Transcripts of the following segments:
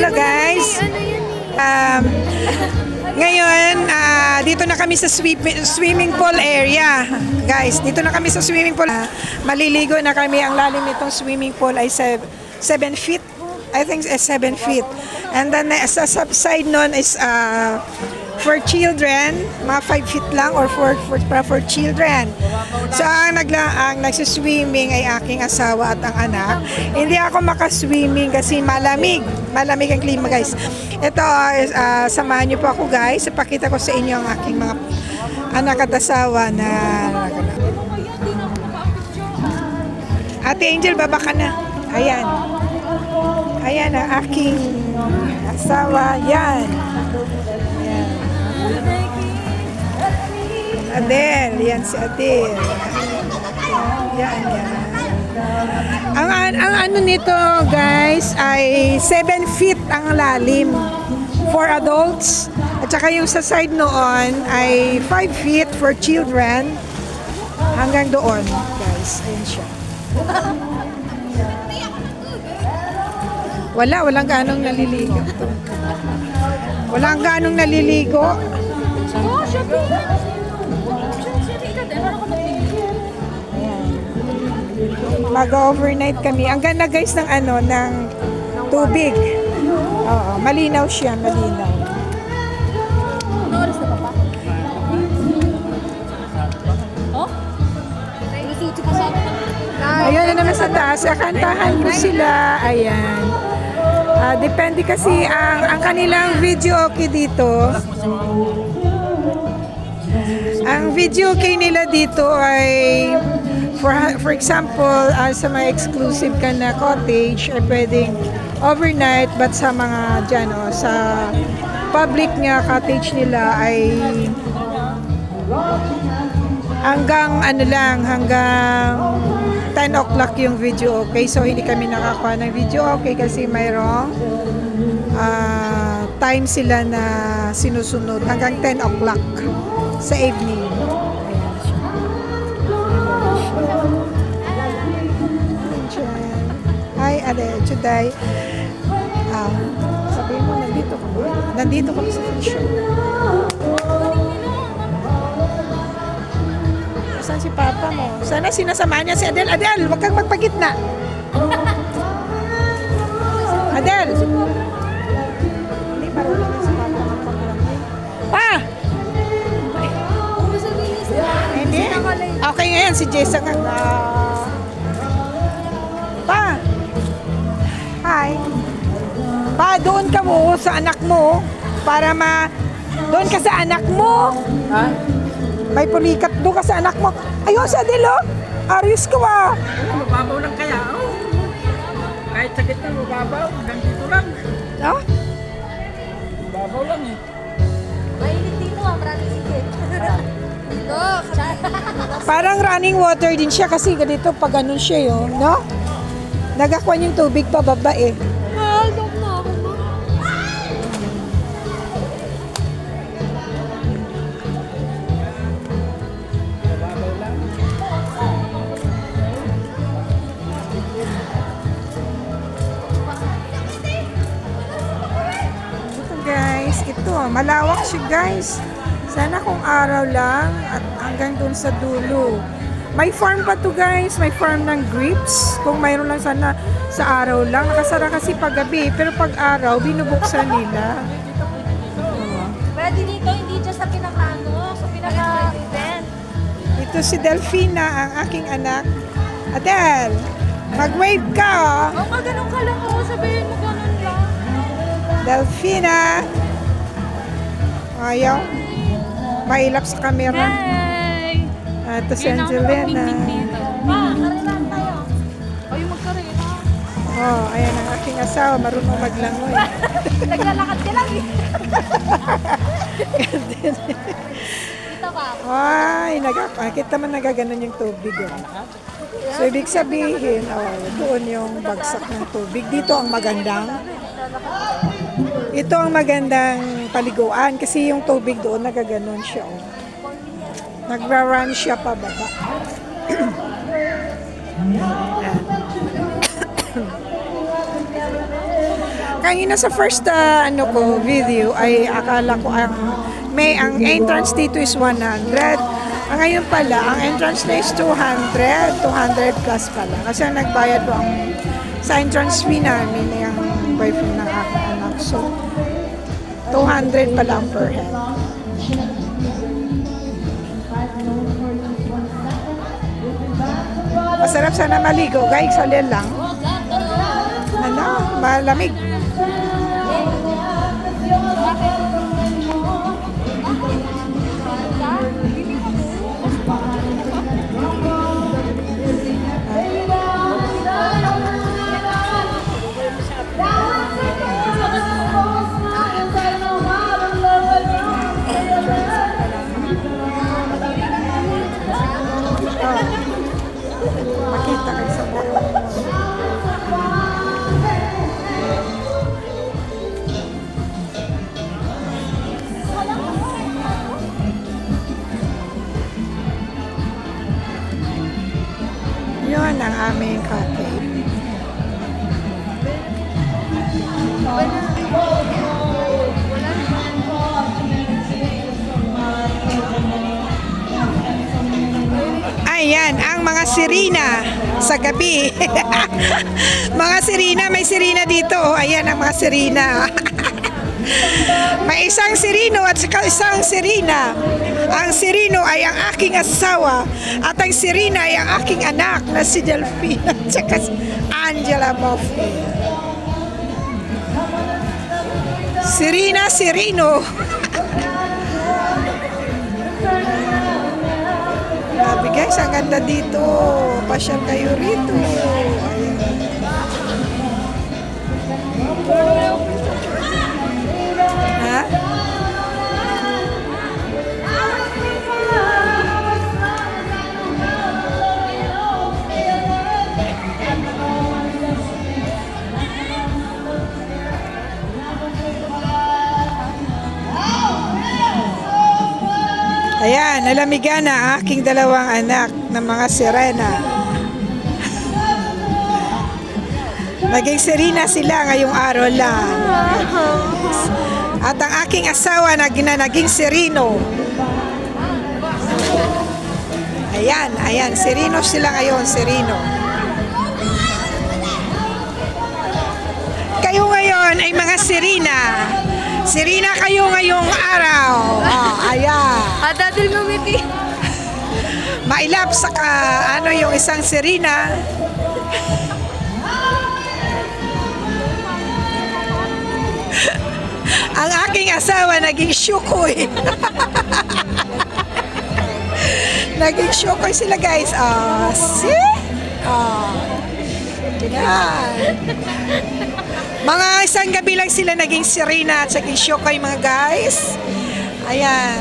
Hello guys. Ngayon, dito na kami sa swimming pool area. Guys, dito na kami sa swimming pool. Maliligo na kami. Ang lalim nitong swimming pool ay 7 feet. I think it's 7 feet. And then sa side nun is for children, mga 5 feet lang or for children. So ang nagsiswimming ay aking asawa at ang anak. Hindi ako makaswimming kasi malamig. Malamig ang klima guys. Ito, samahan niyo po ako guys. Ipakita ko sa inyo ang aking mga anak at asawa na Ate Angel, baba ka na. Ayan. Ayan ang aking asawa. Yan. Ayan. Adele. Yan si Adele. Yan, yan. Ang ano nito guys ay 7 feet ang lalim for adults. At saka yung sa side noon ay 5 feet for children. Hanggang doon guys. Ayan siya. Walang ganong naliligo. Walang ganong naliligo. Mag-overnight kami. Ang ganda guys ng ng tubig. Oo, malinaw siya, malinaw. Ano oras na pa? Oh? Ayun na naman sa taas. Kantahan ko sila. Ayan. Depende kasi ang kanilang video okay dito. Ang video okay nila dito ay for example, sa mga exclusive ka na cottage ay pwedeng overnight, but sa mga dyan, sa public nga cottage nila ay hanggang hanggang 10 o'clock yung video okay. So hindi kami nakakuha ng video okay kasi mayroong time sila na sinusunod hanggang 10 o'clock sa evening. Hi, Ade, today. Sabihin mo, nandito kami. Nandito kami sa fish shop. Saan si Papa mo? Sana sinasama niya si Adele. Adele, huwag kang magpagitna. Adele! Hindi, marunong na si Papa magpagitna. Pa! Hindi? Okay ngayon, si Jessa nga. Pa! Hi. Pa, doon ka mo sa anak mo para doon ka sa anak mo. Ha? May pulikat doon ka sa anak mo. Ayun sa Adele, Arius ko Mababaw lang kaya, Kahit sakit na mababaw, hanggang dito lang. Mababaw lang Mainit dito, maraming sigit. Dito, parang running water din siya kasi ganito pag ganun siya yun, no? Nagakwan yung tubig pababa eh. Guys, ito malawak siya guys. Sana kung araw lang at hanggang dun sa dulo. May farm pa to guys, may farm ng grapes. Kung mayroon lang sana sa araw lang, nakasara kasi paggabi, pero pag araw binubuksan nila. Pwede dito, hindi dyan sa pinaka-event. Ito si Delfina, ang aking anak. Adele, mag-wave ka ganun ka lang sabihin mo ganun lang. Delfina. Ayaw. Mailap sa camera. Hey! Ito si Angelina. Karilan tayo. Ay, magkarina. Ayan ang aking asawa, marunong maglangoy. Naglalakad ka lang Dito pa. Ay, kita man nagaganon yung tubig. So, ibig sabihin, doon yung bagsak ng tubig. Dito ang magandang. Ito ang magandang paliguan kasi yung tubig doon nagaganon siya. Nagra-run siya pababa. kanina sa first video ay akala ko ang entrance dito is 100. Ngayon pala, ang entrance na is 200 plus pala. Kasi ang nagbayad po sa entrance fee namin yung boyfriend ng aking anak. So, 200 pala ang per head. Masarap sana maligo, guys. Salin lang. Malamig. Makita kayo sa bawah. Yun ang aming cottage. Ayan, ang mga sirina sa gabi. Mga sirina, may sirina dito. Oh, ayan ang mga sirina. May isang sirino at saka isang sirina. Ang sirino ay ang aking asawa at ang sirina ay ang aking anak na si Delphina at saka si Angela Buffy. Sirina, sirino. Grabe guys, ang ganda dito. Pasyal kayo rito. Ha? Ayan, nalamigan na aking dalawang anak ng mga sirena. Naging sirena sila ngayong araw lang. At ang aking asawa naging sirino. Ayan, sirino sila ngayon, sirino. Kayo ngayon ay mga sirina. Sirina kayo ngayong araw. Ayan. Adatil ngumiti. Mailap sa yung isang sirina. Ang aking asawa naging syukoy. Naging syukoy sila guys. See? Yan. Mga isang gabi lang sila naging sirena at naging syukoy mga guys. Ayan.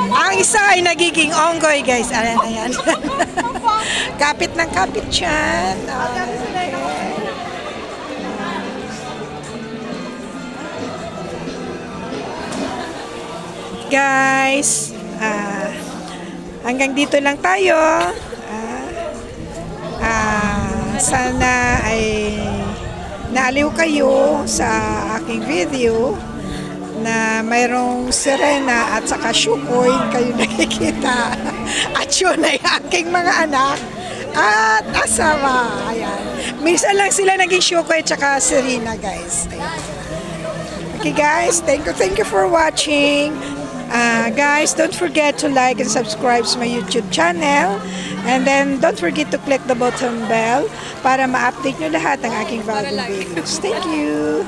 Ang isa ay nagiging onggoy guys. Ayan. Kapit ng kapit yan. Guys, hanggang dito lang tayo. Sana ay naaliw kayo sa aking video na mayroong sirena at saka syukoy kayo nakikita. At yun ay aking mga anak at asawa. Ayan. Minsan lang sila naging syukoy at saka sirena guys. Ayan. Okay guys, thank you for watching. Guys, don't forget to like and subscribe to my YouTube channel. And then, don't forget to click the button bell para ma-update nyo lahat ng aking bagong videos. Thank you!